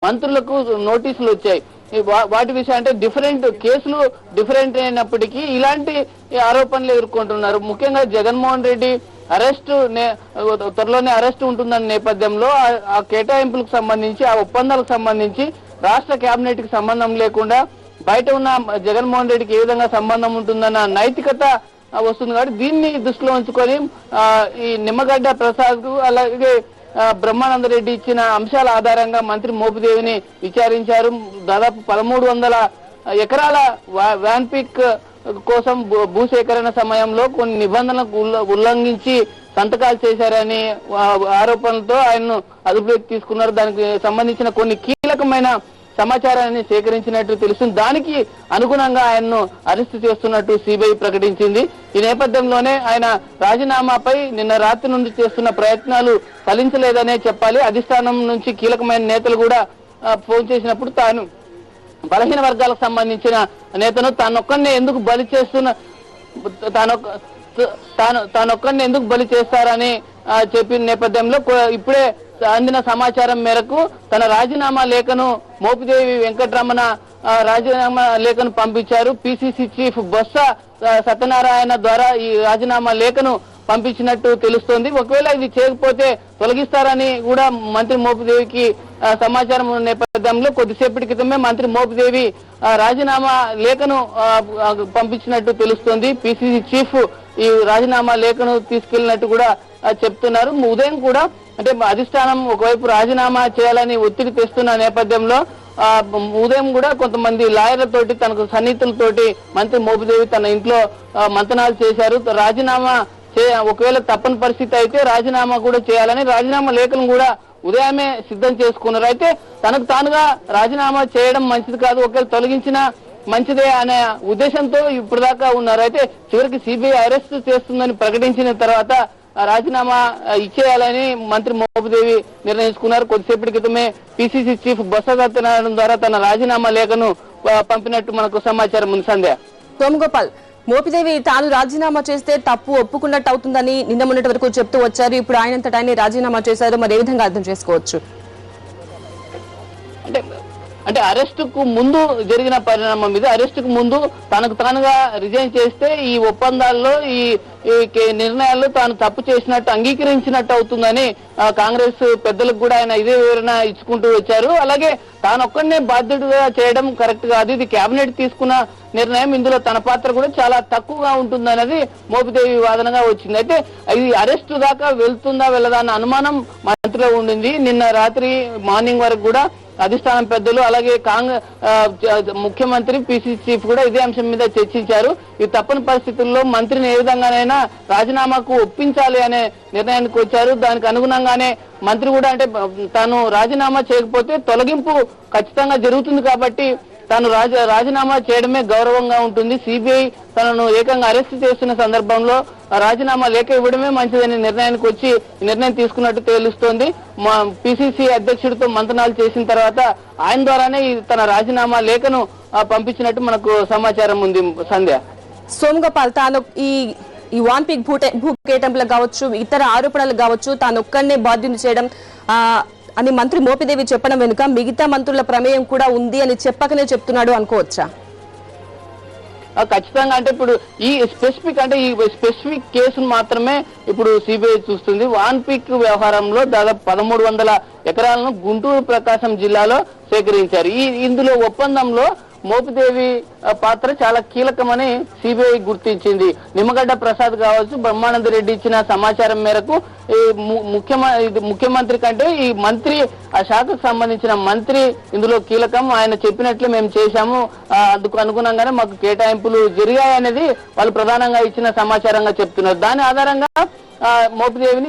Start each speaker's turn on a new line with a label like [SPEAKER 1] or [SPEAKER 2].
[SPEAKER 1] మంత్రులకు నోటీసులు వచ్చాయి. వాటి విషయం అంటే డిఫరెంట్ కేసులు డిఫరెంట్ అయినప్పటికీ ఇలాంటి ఆరోపణలు ఎదుర్కొంటున్నారు. ముఖ్యంగా జగన్మోహన్ రెడ్డి త్వరలోనే అరెస్ట్ ఉంటుందన్న నేపథ్యంలో ఆ కేటాయింపులకు సంబంధించి ఆ ఒప్పందాలకు సంబంధించి రాష్ట్ర కేబినెట్ కి సంబంధం లేకుండా బయట ఉన్న జగన్మోహన్ రెడ్డికి ఏ విధంగా సంబంధం ఉంటుందన్న నైతికత వస్తుంది కాబట్టి దీన్ని దృష్టిలో ఉంచుకొని ఈ నిమ్మగడ్డ ప్రసాద్ అలాగే బ్రహ్మానంద రెడ్డి ఇచ్చిన అంశాల ఆధారంగా మంత్రి మోపిదేవిని విచారించారు. దాదాపు 1300 ఎకరాల వ్యాన్పిక్ కోసం భూసేకరణ సమయంలో కొన్ని నిబంధనలకు ఉల్లంఘించి సంతకాలు చేశారని ఆరోపణలతో ఆయన్ను అదుపులోకి తీసుకున్నారు. దానికి సంబంధించిన కొన్ని కీలకమైన సమాచారాన్ని సేకరించినట్టు తెలుస్తుంది. దానికి అనుగుణంగా ఆయన్ను అరెస్టు చేస్తున్నట్టు సిబిఐ ప్రకటించింది. ఈ నేపథ్యంలోనే ఆయన రాజీనామాపై నిన్న రాత్రి నుండి చేస్తున్న ప్రయత్నాలు ఫలించలేదనే చెప్పాలి. అధిష్టానం నుంచి కీలకమైన నేతలు కూడా ఫోన్ చేసినప్పుడు తాను బలహీన వర్గాలకు సంబంధించిన నేతను తానొక్కడినే ఎందుకు బలి చేస్తున్న తానొక్కడిని ఎందుకు బలి చేస్తారని చెప్పిన నేపథ్యంలో ఇప్పుడే అందిన సమాచారం మేరకు తన రాజీనామా లేఖను మోపిదేవి వెంకటరమణ రాజీనామా లేఖను పంపించారు. పిసిసి చీఫ్ బొత్స సత్యనారాయణ ద్వారా ఈ రాజీనామా లేఖను పంపించినట్టు తెలుస్తోంది. ఒకవేళ ఇది చేయకపోతే తొలగిస్తారని కూడా మంత్రి మోపిదేవికి సమాచారం ఉన్న నేపథ్యంలో కొద్దిసేపటి క్రితమే మంత్రి మోపిదేవి రాజీనామా లేఖను పంపించినట్టు తెలుస్తోంది. పిసిసి చీఫ్ ఈ రాజీనామా లేఖను తీసుకెళ్లినట్టు కూడా చెప్తున్నారు. ఉదయం కూడా అంటే అధిష్టానం ఒకవైపు రాజీనామా చేయాలని ఒత్తిడి తెస్తున్న నేపథ్యంలో ఉదయం కూడా కొంతమంది లాయర్లతోటి తనకు సన్నిహితులతోటి మంత్రి మోపిదేవి తన ఇంట్లో మంతనాలు చేశారు. రాజీనామా ఒకవేళ తప్పని పరిస్థితి అయితే రాజీనామా కూడా చేయాలని రాజీనామా లేఖను కూడా ఉదయమే సిద్ధం చేసుకున్నారు. అయితే తనకు తానుగా రాజీనామా చేయడం మంచిది కాదు, ఒకవేళ తొలగించినా మంచిదే అనే ఉద్దేశంతో ఇప్పుడు దాకా ఉన్నారు. అయితే చివరికి సిబిఐ అరెస్ట్ చేస్తుందని ప్రకటించిన తర్వాత రాజీనామా ఇచ్చేయాలని మంత్రి మోపిదేవి నిర్ణయించుకున్నారు. కొద్దిసేపటి క్రితమే పిసిసి చీఫ్ బొత్స సత్యనారాయణ ద్వారా తన రాజీనామా లేఖను పంపినట్టు మనకు సమాచారం ఉంది. సంధ్య,
[SPEAKER 2] సోమగోపాల్, మోపిదేవి తాను రాజీనామా చేస్తే తప్పు ఒప్పుకున్నట్టు అవుతుందని నిన్న మొన్నటి వరకు చెప్తూ వచ్చారు. ఇప్పుడు ఆయనంతట ఆయన రాజీనామా చేశారు. మరి ఏ విధంగా అర్థం చేసుకోవచ్చు?
[SPEAKER 1] అంటే అరెస్ట్ కు ముందు జరిగిన పరిణామం ఇది. అరెస్ట్ కు ముందు తనకు తానుగా రిజైన్ చేస్తే ఈ ఒప్పందాల్లో ఈ నిర్ణయాల్లో తాను తప్పు చేసినట్టు అంగీకరించినట్టు అవుతుందని కాంగ్రెస్ పెద్దలకు కూడా ఆయన ఇదే వివరణ ఇచ్చుకుంటూ వచ్చారు. అలాగే తానొక్కడనే బాధ్యుడిగా చేయడం కరెక్ట్ కాదు, ఇది కేబినెట్ తీసుకున్న నిర్ణయం, ఇందులో తన పాత్ర కూడా చాలా తక్కువగా ఉంటుందనేది మోపిదేవి వాదనగా వచ్చింది. అయితే ఇది అరెస్ట్ దాకా వెళ్తుందా వెళ్ళదా అన్న అనుమానం మంత్రిలో ఉండింది. నిన్న రాత్రి మార్నింగ్ వరకు కూడా అధిష్టానం పెద్దలు అలాగే ముఖ్యమంత్రి పిసిసి చీఫ్ కూడా ఇదే అంశం మీద చర్చించారు. ఈ తప్పని పరిస్థితుల్లో మంత్రిని ఏ విధంగానైనా రాజీనామాకు ఒప్పించాలి అనే నిర్ణయానికి వచ్చారు. దానికి అనుగుణంగానే మంత్రి కూడా అంటే తాను రాజీనామా చేయకపోతే తొలగింపు ఖచ్చితంగా జరుగుతుంది కాబట్టి తాను రాజీనామా చేయడమే గౌరవంగా ఉంటుంది. సిబిఐ తనను ఏకంగా అరెస్ట్ చేస్తున్న సందర్భంలో రాజీనామా లేఖ ఇవ్వడమే మంచిదని నిర్ణయానికి వచ్చి నిర్ణయం తీసుకున్నట్టు తెలుస్తోంది. పిసిసి అధ్యక్షుడితో మంతనాలు చేసిన తర్వాత ఆయన ద్వారానే తన రాజీనామా లేఖను పంపించినట్టు మనకు సమాచారం ఉంది. సంధ్య,
[SPEAKER 2] సోమగోపాల్, తాను ఈ వాన్పిక్ భూ కేటాయింపులకు కావచ్చు, ఇతర ఆరోపణలకు కావచ్చు, తాను ఒక్కడనే బాధ్యుని చేయడం అని మంత్రి మోపిదేవి చెప్పడం వెనుక మిగతా మంత్రుల ప్రమేయం కూడా ఉంది అని చెప్పకనే చెప్తున్నాడు అనుకోవచ్చా?
[SPEAKER 1] ఖచ్చితంగా. అంటే ఇప్పుడు ఈ స్పెసిఫిక్ కేసును మాత్రమే ఇప్పుడు సిబిఐ చూస్తుంది. వాన్పిక్ వ్యవహారంలో దాదాపు 1300 ఎకరాలను గుంటూరు ప్రకాశం జిల్లాలో సేకరించారు. ఇందులో ఒప్పందంలో మోపిదేవి పాత్ర చాలా కీలకమని సిబిఐ గుర్తించింది. నిమ్మగడ్డ ప్రసాద్ కావచ్చు, బ్రహ్మానంద రెడ్డి ఇచ్చిన సమాచారం మేరకు ముఖ్యమంత్రి కంటే ఈ మంత్రి ఆ శాఖకు సంబంధించిన మంత్రి ఇందులో కీలకం. ఆయన చెప్పినట్లు మేము చేశాము, అందుకు అనుగుణంగానే మాకు కేటాయింపులు జరిగాయనేది వాళ్ళు ప్రధానంగా ఇచ్చిన సమాచారంగా చెప్తున్నారు. దాని ఆధారంగా మోపిదేవిని